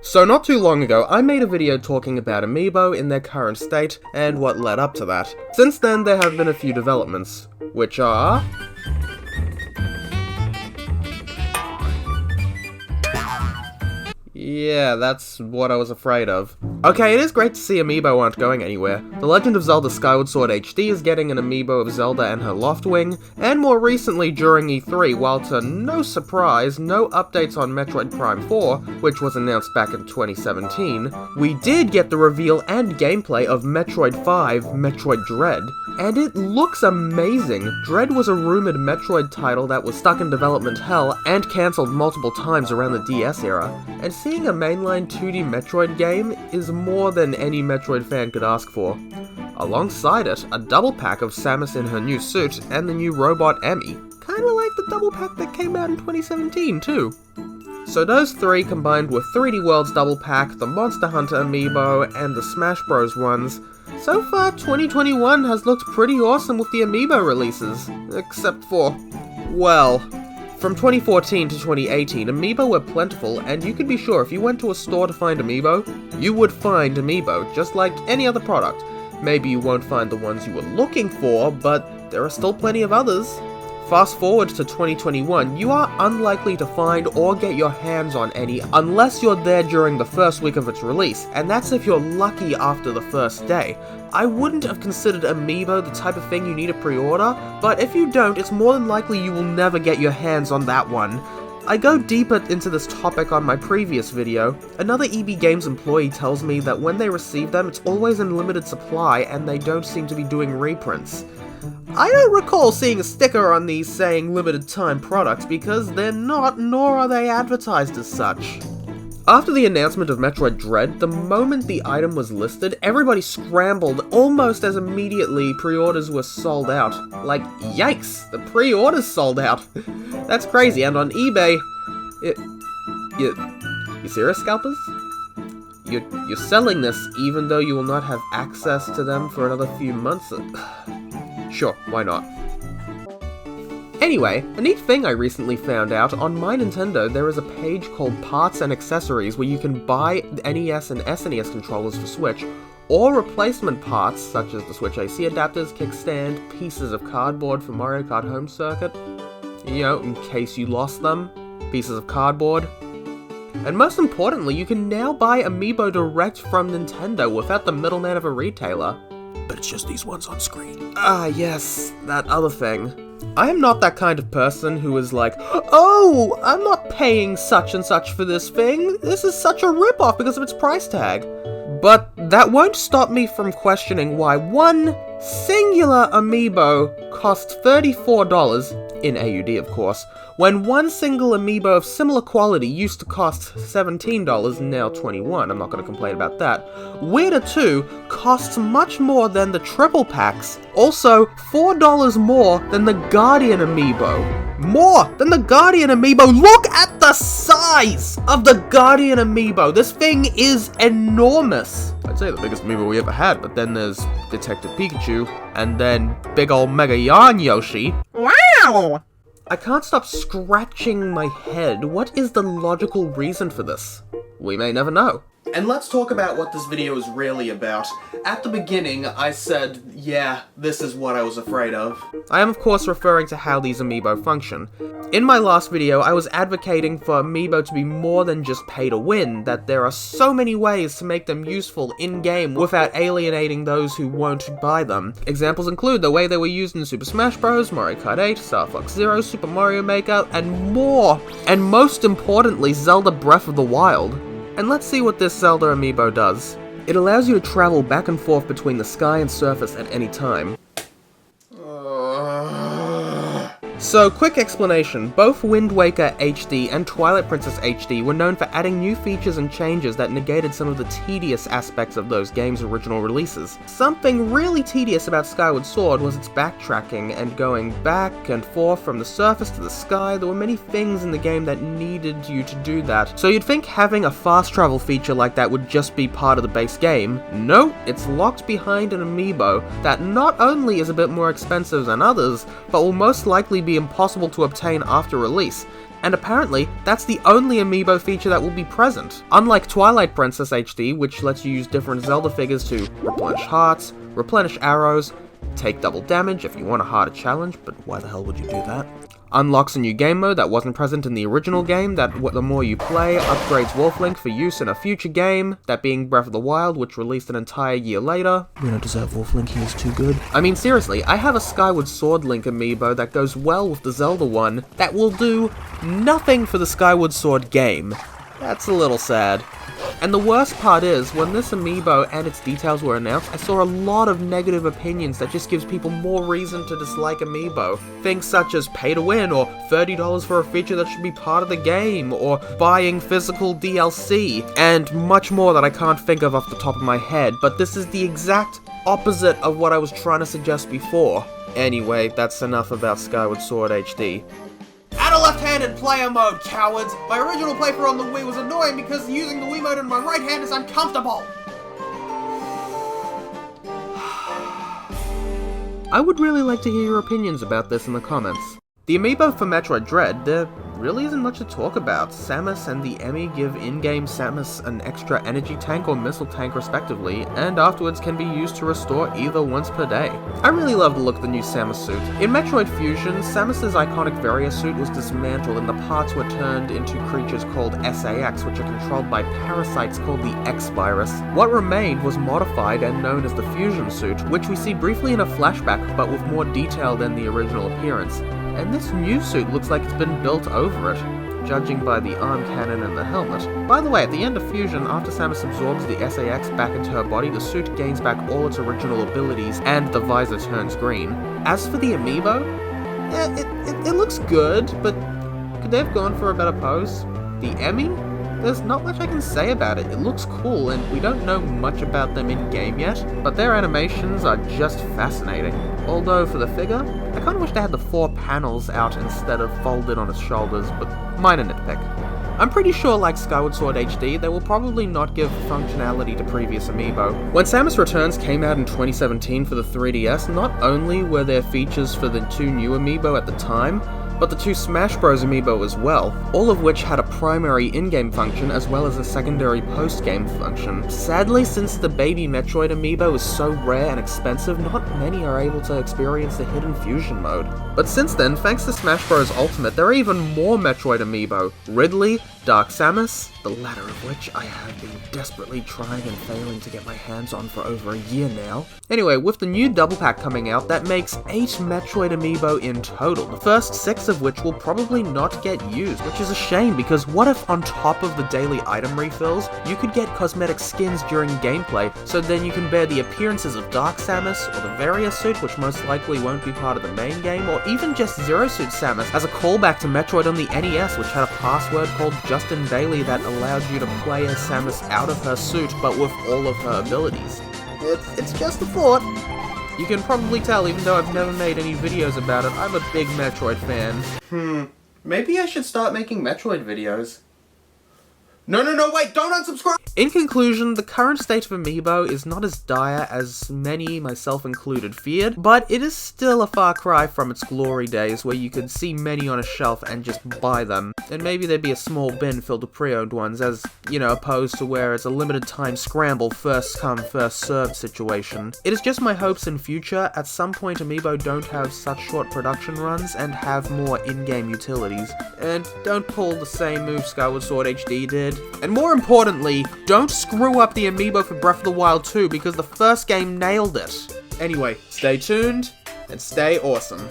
So not too long ago, I made a video talking about Amiibo in their current state, and what led up to that. Since then, there have been a few developments, which are... Yeah, that's what I was afraid of. Okay, it is great to see Amiibo aren't going anywhere. The Legend of Zelda Skyward Sword HD is getting an Amiibo of Zelda and her Loftwing, and more recently during E3, while to no surprise, no updates on Metroid Prime 4, which was announced back in 2017, we did get the reveal and gameplay of Metroid 5, Metroid Dread, and it looks amazing. Dread was a rumored Metroid title that was stuck in development hell and cancelled multiple times around the DS era, and seeing a mainline 2D Metroid game is more than any Metroid fan could ask for. Alongside it, a double pack of Samus in her new suit and the new robot Emmy. Kinda like the double pack that came out in 2017 too. So those three combined with 3D World's double pack, the Monster Hunter Amiibo, and the Smash Bros ones, so far 2021 has looked pretty awesome with the Amiibo releases. Except for, well... From 2014 to 2018, Amiibo were plentiful, and you could be sure if you went to a store to find Amiibo, you would find Amiibo, just like any other product. Maybe you won't find the ones you were looking for, but there are still plenty of others. Fast forward to 2021, you are unlikely to find or get your hands on any unless you're there during the first week of its release, and that's if you're lucky after the first day. I wouldn't have considered Amiibo the type of thing you need to pre-order, but if you don't, it's more than likely you will never get your hands on that one. I go deeper into this topic on my previous video. Another EB Games employee tells me that when they receive them, it's always in limited supply and they don't seem to be doing reprints. I don't recall seeing a sticker on these saying limited time products because they're not, nor are they advertised as such. After the announcement of Metroid Dread, the moment the item was listed, everybody scrambled almost as immediately pre-orders were sold out. Like, yikes, the pre-orders sold out. That's crazy, and on eBay, you serious, scalpers? You're selling this even though you will not have access to them for another few months? Sure, why not? Anyway, a neat thing I recently found out, on My Nintendo there is a page called Parts and Accessories where you can buy NES and SNES controllers for Switch, or replacement parts such as the Switch AC adapters, kickstand, pieces of cardboard for Mario Kart Home Circuit, you know, in case you lost them, pieces of cardboard. And most importantly, you can now buy Amiibo direct from Nintendo without the middleman of a retailer. But it's just these ones on screen. Ah, yes, that other thing. I am not that kind of person who is like, oh, I'm not paying such and such for this thing. This is such a ripoff because of its price tag. But that won't stop me from questioning why one singular Amiibo costs $34, in AUD of course, when one single Amiibo of similar quality used to cost $17 and now $21, I'm not going to complain about that. Weirder 2 costs much more than the triple packs, also $4 more than the Guardian Amiibo. More than the Guardian Amiibo! Look at the size of the Guardian Amiibo! This thing is enormous! I'd say the biggest Amiibo we ever had, but then there's Detective Pikachu, and then big ol' Mega Yarn Yoshi. Wow! I can't stop scratching my head. What is the logical reason for this? We may never know. And let's talk about what this video is really about. At the beginning, I said, yeah, this is what I was afraid of. I am of course referring to how these Amiibo function. In my last video, I was advocating for Amiibo to be more than just pay to win, that there are so many ways to make them useful in-game without alienating those who won't buy them. Examples include the way they were used in Super Smash Bros., Mario Kart 8, Star Fox Zero, Super Mario Maker, and more! And most importantly, Zelda Breath of the Wild. And let's see what this Zelda Amiibo does. It allows you to travel back and forth between the sky and surface at any time. So, quick explanation, both Wind Waker HD and Twilight Princess HD were known for adding new features and changes that negated some of the tedious aspects of those games' original releases. Something really tedious about Skyward Sword was its backtracking and going back and forth from the surface to the sky. There were many things in the game that needed you to do that, so you'd think having a fast travel feature like that would just be part of the base game. No, it's locked behind an Amiibo that not only is a bit more expensive than others, but will most likely be impossible to obtain after release. And apparently, that's the only amiibo feature that will be present. Unlike Twilight Princess HD, which lets you use different Zelda figures to replenish hearts, replenish arrows, take double damage if you want a harder challenge, but why the hell would you do that? Unlocks a new game mode that wasn't present in the original game, that the more you play, upgrades Wolf-Link for use in a future game, that being Breath of the Wild, which released an entire year later. We don't deserve Wolf-Link, he is too good. I mean, seriously, I have a Skyward Sword Link amiibo that goes well with the Zelda one, that will do nothing for the Skyward Sword game. That's a little sad. And the worst part is, when this amiibo and its details were announced, I saw a lot of negative opinions that just gives people more reason to dislike amiibo. Things such as pay to win, or $30 for a feature that should be part of the game, or buying physical DLC, and much more that I can't think of off the top of my head, but this is the exact opposite of what I was trying to suggest before. Anyway, that's enough about Skyward Sword HD. Add a left-handed player mode, cowards! My original playthrough on the Wii was annoying because using the Wii mode in my right hand is uncomfortable! I would really like to hear your opinions about this in the comments. The amiibo for Metroid Dread, there really isn't much to talk about. Samus and the Emmy give in-game Samus an extra energy tank or missile tank respectively, and afterwards can be used to restore either once per day. I really love the look of the new Samus suit. In Metroid Fusion, Samus's iconic Varia suit was dismantled and the parts were turned into creatures called SAX, which are controlled by parasites called the X-Virus. What remained was modified and known as the Fusion suit, which we see briefly in a flashback but with more detail than the original appearance. And this new suit looks like it's been built over it, judging by the arm cannon and the helmet. By the way, at the end of Fusion, after Samus absorbs the SAX back into her body, the suit gains back all its original abilities, and the visor turns green. As for the amiibo, it looks good, but could they have gone for a better pose? The Emmy? There's not much I can say about it. It looks cool, and we don't know much about them in-game yet, but their animations are just fascinating. Although, for the figure, I kinda wish they had the 4 panels out instead of folded on its shoulders, but minor nitpick. I'm pretty sure, like Skyward Sword HD, they will probably not give functionality to previous amiibo. When Samus Returns came out in 2017 for the 3DS, not only were there features for the 2 new amiibo at the time, but the 2 Smash Bros amiibo as well, all of which had a primary in-game function as well as a secondary post-game function. Sadly, since the baby Metroid amiibo is so rare and expensive, not many are able to experience the hidden fusion mode. But since then, thanks to Smash Bros Ultimate, there are even more Metroid amiibo. Ridley, Dark Samus, the latter of which I have been desperately trying and failing to get my hands on for over a year now. Anyway, with the new double pack coming out, that makes 8 Metroid amiibo in total, the first 6 of which will probably not get used, which is a shame because what if on top of the daily item refills, you could get cosmetic skins during gameplay, so then you can bear the appearances of Dark Samus, or the Varia suit, which most likely won't be part of the main game, or even just Zero Suit Samus as a callback to Metroid on the NES, which had a password called Justin Daily that allowed you to play as Samus out of her suit, but with all of her abilities. It's just a thought. You can probably tell, even though I've never made any videos about it, I'm a big Metroid fan. Maybe I should start making Metroid videos. No, wait, don't unsubscribe! In conclusion, the current state of Amiibo is not as dire as many, myself included, feared, but it is still a far cry from its glory days where you could see many on a shelf and just buy them. And maybe there'd be a small bin filled with pre-owned ones, as, you know, opposed to where it's a limited time scramble, first come, first served situation. It is just my hopes in future, at some point Amiibo don't have such short production runs and have more in-game utilities. And don't pull the same move Skyward Sword HD did. And more importantly, don't screw up the Amiibo for Breath of the Wild 2 because the first game nailed it. Anyway, stay tuned and stay awesome.